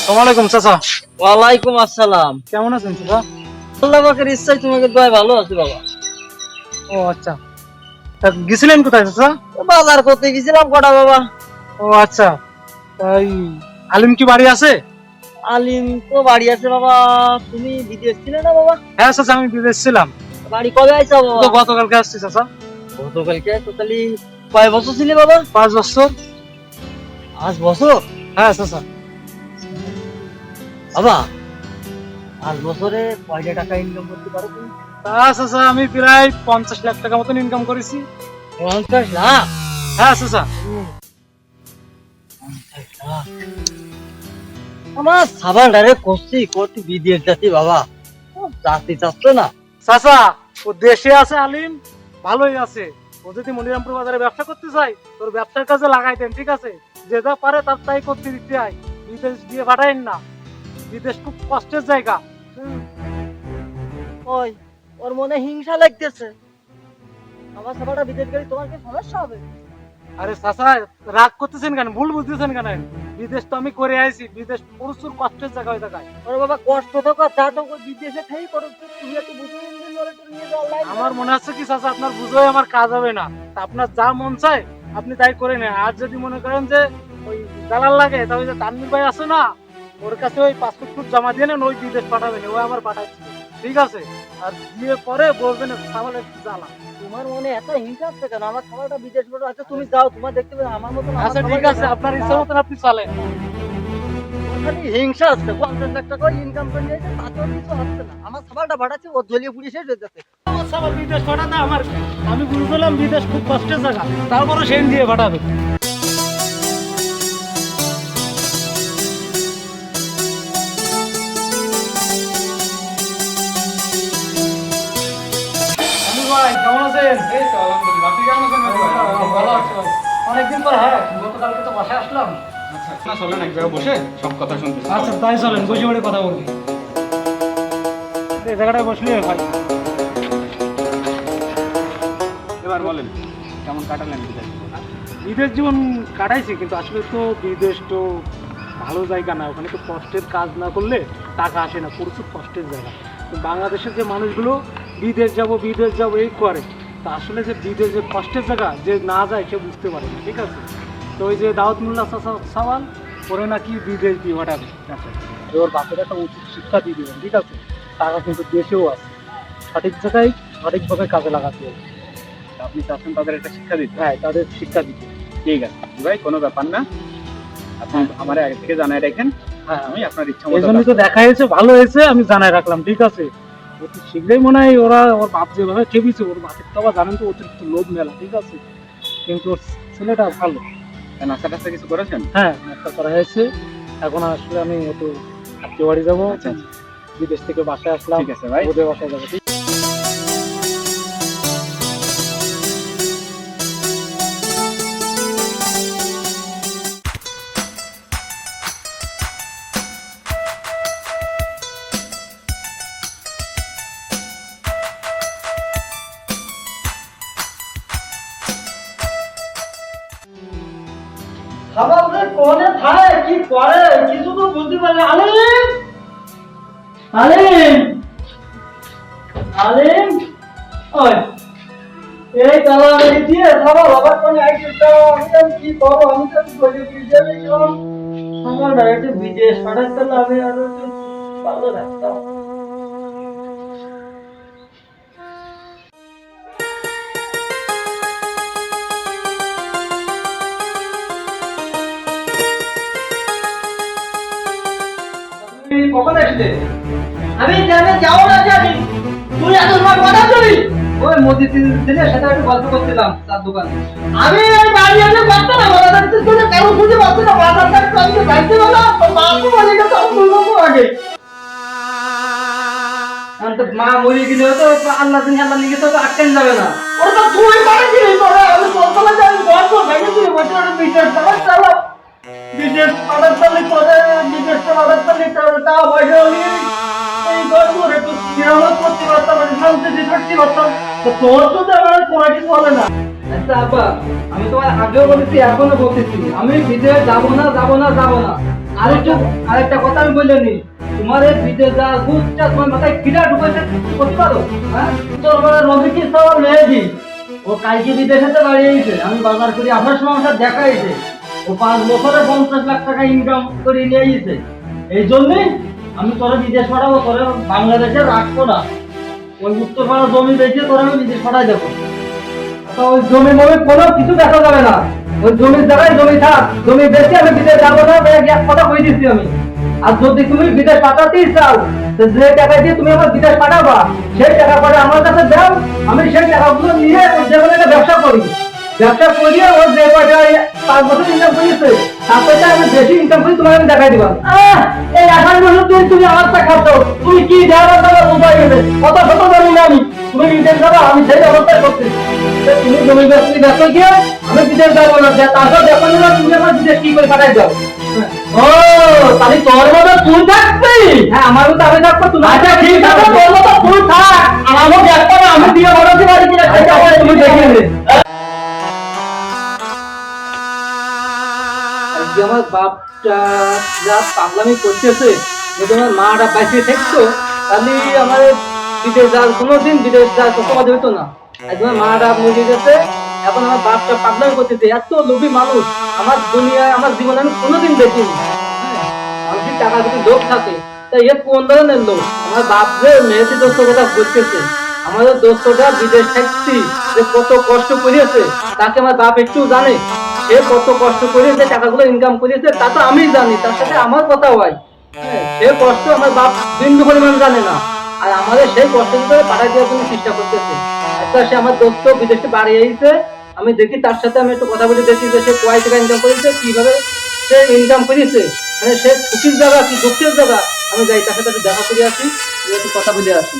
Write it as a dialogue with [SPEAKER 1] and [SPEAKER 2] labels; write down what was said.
[SPEAKER 1] আসসালামু আলাইকুম চাচা।
[SPEAKER 2] ওয়ালাইকুম আসসালাম।
[SPEAKER 1] কেমন আছেন চাচা?
[SPEAKER 2] আল্লাহ পাকের ইচ্ছায় তোমাকে দোয়ায় ভালো আছি বাবা।
[SPEAKER 1] ও আচ্ছা, তা গেছিলেন কোথায় চাচা?
[SPEAKER 2] বাজার করতে গেছিলাম কটা বাবা।
[SPEAKER 1] ও আচ্ছা, তাই আলিম কি বাড়ি আছে?
[SPEAKER 2] আলিম তো বাড়ি আছে বাবা। তুমি বিদেশ ছিলে না বাবা?
[SPEAKER 1] হ্যাঁ চাচা, আমি বিদেশ ছিলাম।
[SPEAKER 2] বাড়ি কবে আইছো
[SPEAKER 1] তো
[SPEAKER 2] বাবা?
[SPEAKER 1] গতকালকে আসছি চাচা।
[SPEAKER 2] গতকালকে তো তাহলে কয় বছর ছিলে বাবা?
[SPEAKER 1] 5 বছর।
[SPEAKER 2] 5 বছর?
[SPEAKER 1] হ্যাঁ চাচা।
[SPEAKER 2] বাবা 5 বছরে কয়টা টাকা ইনকাম করতে পারো তুমি?
[SPEAKER 1] তা চাচা আমি প্রায় 50 লাখ টাকা মতন ইনকাম করেছি।
[SPEAKER 2] 50 লাখ?
[SPEAKER 1] হ্যাঁ চাচা।
[SPEAKER 2] 50 লাখ। আমার সাবানটারে করতে বিদেশ যাচ্ছি বাবা। ও যাতে চাচ্ছ না।
[SPEAKER 1] চাচা ও দেশে আছে আলিম, ভালোই আছে। ও যদি মনিরামপুর বাজারে ব্যবসা করতে চায় তোর ব্যবসার কাজে লাগাই দেন, ঠিক আছে? যে যা পারে তার তাই করতে দিতে হয়, বিদেশ দিয়ে পাঠাইন না। বিদেশ খুব কষ্টের জায়গা।
[SPEAKER 2] ওই ওর মনে হিংসা লাগতেছে। আমার সাবাটা বিদেশ গেলে তোমার কি সমস্যা হবে?
[SPEAKER 1] আরে চাচা রাগ করতেছেন কেন, ভুল বুঝতেছেন কেন? বিদেশ তো আমি করে আইছি, বিদেশ প্রচুর কষ্টের জায়গা ওই জায়গায়।
[SPEAKER 2] ওরে বাবা কষ্ট তো তা তো বিদেশে থেকেই করো, তুমি একটু বুঝে নিয়ে যাও।
[SPEAKER 1] আমার মনে হচ্ছে কি চাচা আপনার বুঝোই আমার কাজ হবে না। তা আপনার যা মন চায় আপনি তাই করে নেন। আর যদি মনে করেন যে ওই দালাল লাগে, তাহলে ওই যে তানভীর ভাই আছে না, ওর কাছে ওই পাসপোর্ট জমা দিয়ে নেন, ওই বিদেশ পাঠাবেন, ওই আমার পাঠাচ্ছি, ঠিক আছে? আর দিয়ে পরে বলবেন সামাল একটু জ্বালা।
[SPEAKER 2] তোমার মনে এত হিংসা আছে কেন? আমার খাবারটা বিদেশ বড় আছে, তুমি যাও, তোমার দেখতে পাবে আমার মতো।
[SPEAKER 1] আচ্ছা ঠিক আছে, আপনার ইচ্ছা মতন আপনি চলেন।
[SPEAKER 2] খালি হিংসা আছে। 50 লাখ টাকা ইনকাম করে নিয়েছে, তাতেও কিছু হচ্ছে না। আমার খাবারটা ভাড়াচ্ছে, ও জ্বলিয়ে পুড়িয়ে শেষ হয়ে যাচ্ছে।
[SPEAKER 1] আমার সামাল বিদেশ পাঠাতে আমার, আমি বুঝলাম বিদেশ খুব কষ্টের জায়গা, তারপরে সেন দিয়ে পাঠাবে। ভাই কেমন আছেন?
[SPEAKER 3] এই তো আলহামদুলিল্লাহ। আপনি কেমন আছেন ভাই?
[SPEAKER 1] ভালো আছি ভাই। অনেকদিন পর, হ্যাঁ গতকালকে তো বাসায় আসলাম।
[SPEAKER 3] আচ্ছা, না চলেন এক জায়গায় বসে সব কথা শুনতেছি।
[SPEAKER 1] আচ্ছা তাই চলেন, বসে বসে কথা বলবি। এই জায়গাটায় বসলে ভাই।
[SPEAKER 3] এবার বলেন কেমন কাটালেন বিদেশ?
[SPEAKER 1] বিদেশ জীবন কাটাইছি, কিন্তু আসলে তো বিদেশ তো ভালো জায়গা না। ওখানে তো কষ্টের কাজ না করলে টাকা আসে না, প্রচুর কষ্টের জায়গা। তো বাংলাদেশের যে মানুষগুলো বিদেশ যাব এই করে, তা আসলে যে বিদেশ যে কষ্টের জায়গা, যে না যায় সে বুঝতে পারে না, ঠিক আছে? তো ওই যে দাউদ মোল্লা সাওয়াল ওরে নাকি বিদেশ দিয়ে পাঠাবে, ঠিক আছে? ওর বাপের একটা উচিত শিক্ষা দিয়ে দেবেন, ঠিক আছে? টাকা কিন্তু দেশেও আছে, সঠিক জায়গায় সঠিকভাবে কাজে লাগাতে হবে।
[SPEAKER 3] আপনি চাচ্ছেন তাদের একটা শিক্ষা দিতে?
[SPEAKER 1] হ্যাঁ, তাদের শিক্ষা দিতে।
[SPEAKER 3] ঠিক আছে ভাই, কোনো ব্যাপার না। আপনি আমার আগে থেকে জানাই রাখেন,
[SPEAKER 1] হ্যাঁ,
[SPEAKER 3] আমি আপনার ইচ্ছা
[SPEAKER 1] এই
[SPEAKER 3] মতো
[SPEAKER 1] জন্যই তো দেখা হয়েছে, ভালো হয়েছে, আমি জানাই রাখলাম, ঠিক আছে? অতি শীঘ্রই মনে হয় ওর বাপ যেভাবে খেপিছে, ওর বাপের তো আবার জানেন তো অতিরিক্ত লোভ মেলা, ঠিক আছে? কিন্তু ওর ছেলেটা ভালো।
[SPEAKER 3] নাস্তা টাস্তা কিছু করেছেন?
[SPEAKER 1] হ্যাঁ, নাস্তা করা হয়েছে। এখন আসলে আমি একটু আত্মীয় বাড়ি যাবো,
[SPEAKER 3] আচ্ছা আচ্ছা,
[SPEAKER 1] বিদেশ থেকে বাসায় আসলাম।
[SPEAKER 3] ঠিক আছে ভাই।
[SPEAKER 1] ওদের বাসায় যাবো, ঠিক?
[SPEAKER 2] খাবার যে কোনে থাকে কি করে কিছু তো বুঝতে পারি না। আলিম, আলিম, আলিম, ওই এই তালা মেরে দিয়ে খাবার আবার কোনে আইটেমটা আমি কি করবো? আমি তো বলি বিদেশ গেলাম, আমার ডাইরেক্ট বিদেশ পাঠাতে লাগে, আর ভালো রাখতাম।
[SPEAKER 1] কখন আসলে?
[SPEAKER 2] আমি জানি যাও না জানি, তুই এত সময় কথা বলি।
[SPEAKER 1] ওই মোদি দিনের সাথে একটু গল্প করছিলাম তার দোকানে।
[SPEAKER 2] আমি এই বাড়ি এসে করতে না বলা যাচ্ছে, তুই কেন বুঝতে পারছি না? বাজার কাজ করতে যাইতে বলো, বাপু বলে গেছে আমি বলবো আগে।
[SPEAKER 1] মা মরে গেলে তো আল্লাহ দিন আল্লাহ লিখে তো আটকেন যাবে না।
[SPEAKER 2] ওটা তো তুই করে কি করে? আমি সকালে যাই গল্প ভেঙে দিয়ে বসে ওটা বিশেষ খাবার চালো, বিশেষ খাবার চালি করে, বিশেষ খাবার চালি তা বসে এই গল্প একটু নিরামত করতে পারতাম, শান্তিতে থাকতে পারতাম। তো তোর তো আমার কোনো কিছু বলে না।
[SPEAKER 1] আচ্ছা আব্বা, আমি তোমার আগেও বলেছি এখনো বলতেছি, আমি বিদেশ যাবো না।
[SPEAKER 2] আরেকটা কথা আমি বলে নি, তোমার এই বিদেশ যা গুচ্ছা তোমার মাথায় কিরা ঢুকেছে করতে পারো, হ্যাঁ? তোর মানে রবি কি সব মেয়েজি, ও কালকে বিদেশেতে বাড়িয়েছে, আমি বাজার করে আসার সময় আমার সাথে দেখা হয়েছে, ও 5 বছরে 50 লাখ টাকা ইনকাম করে নিয়ে এসেছে। এই জন্যই আমি তোরা বিদেশ পাঠাবো, তোরা বাংলাদেশে রাখবো না। ওই উত্তরপাড়া জমি বেঁচে তোরা আমি বিদেশ পাঠাই দেবো। তো ওই জমি মমি কোনো কিছু দেখা যাবে না, ওই জমির জায়গায় জমি থাক, জমি বেশি আমি বিদেশ যাবো না, এক কথা কই দিচ্ছি আমি। আর যদি তুমি বিদেশ পাঠাতেই চাও, তো যে টাকা দিয়ে তুমি আমার বিদেশ পাঠাবা, সেই টাকা পরে আমার কাছে দাও, আমি সেই টাকাগুলো নিয়ে ওই যেগুলো একটা ব্যবসা করি, ব্যবসা করিয়ে ওর যে কয়টা 5 বছর ইনকাম করেছে তারপরে আমি বেশি ইনকাম করি তোমাকে আমি দেখাই দিবা। এই 28 বছর ধরে তুমি আমার টাকা খাচ্ছ, তুমি কি দেওয়ার টাকা উপায় গেছে, কত শত জানি না আমি, তুমি বিদেশ যাবা, আমি সেই অবস্থায় করতেছি। তুমি জমি ব্যস্ত গিয়ে আমি বিদেশ যাবো না, তারপর দেখো না তুমি আমার বিদেশ কি করে পাঠাই দাও। ও তাহলে তোর মতো তুই থাকবি? হ্যাঁ আমার মতো আমি থাকবো, তুমি আচ্ছা ঠিক আছে, তোর মতো তুই থাক, আর আমার দেখবো না আমি দিয়ে বড়তে পারি কিনা সেটা তুমি দেখে নেবে। আজকে আমার বাপটা যা পাগলামি করতেছে, যদি আমার মাটা বাইসে থাকতো তাহলে আমার বিদেশ যাওয়ার কোনোদিন বিদেশ যাওয়ার কথা হইতো না। আজ আমার মাটা মরে গেছে, এখন আমার বাপটা পাগলামি করতেছে, এত লোভী মানুষ আমার দুনিয়ায় আমার জীবনে আমি কোনোদিন দেখিনি। মানুষের টাকা যদি লোভ থাকে তাই এর কোন ধরনের লোক? আমার বাপ যে মেয়েটি দোস্ত কথা বলতেছে, আমাদের দোস্তটা বিদেশ থাকছি যে কত কষ্ট করিয়েছে তাকে আমার বাপ একটু জানে, সে কত কষ্ট করেছে টাকাগুলো ইনকাম করেছে তা তো আমি জানি, তার সাথে আমার কথা হয়। সে কষ্ট আমার বাপ বিন্দু পরিমাণ জানে না, আর আমাদের সেই কষ্ট করে পাঠাই দেওয়ার জন্য চেষ্টা করতেছে। একটা সে আমার দোস্ত বিদেশে বাড়ি আইছে, আমি দেখি তার সাথে আমি একটু কথা বলে দেখি যে সে কয় টাকা ইনকাম করেছে, কিভাবে সে ইনকাম করেছে, মানে সে সুখীর জায়গা কি দুঃখের জায়গা, আমি যাই তার সাথে একটু দেখা করে আসি, একটু কথা বলে আসি।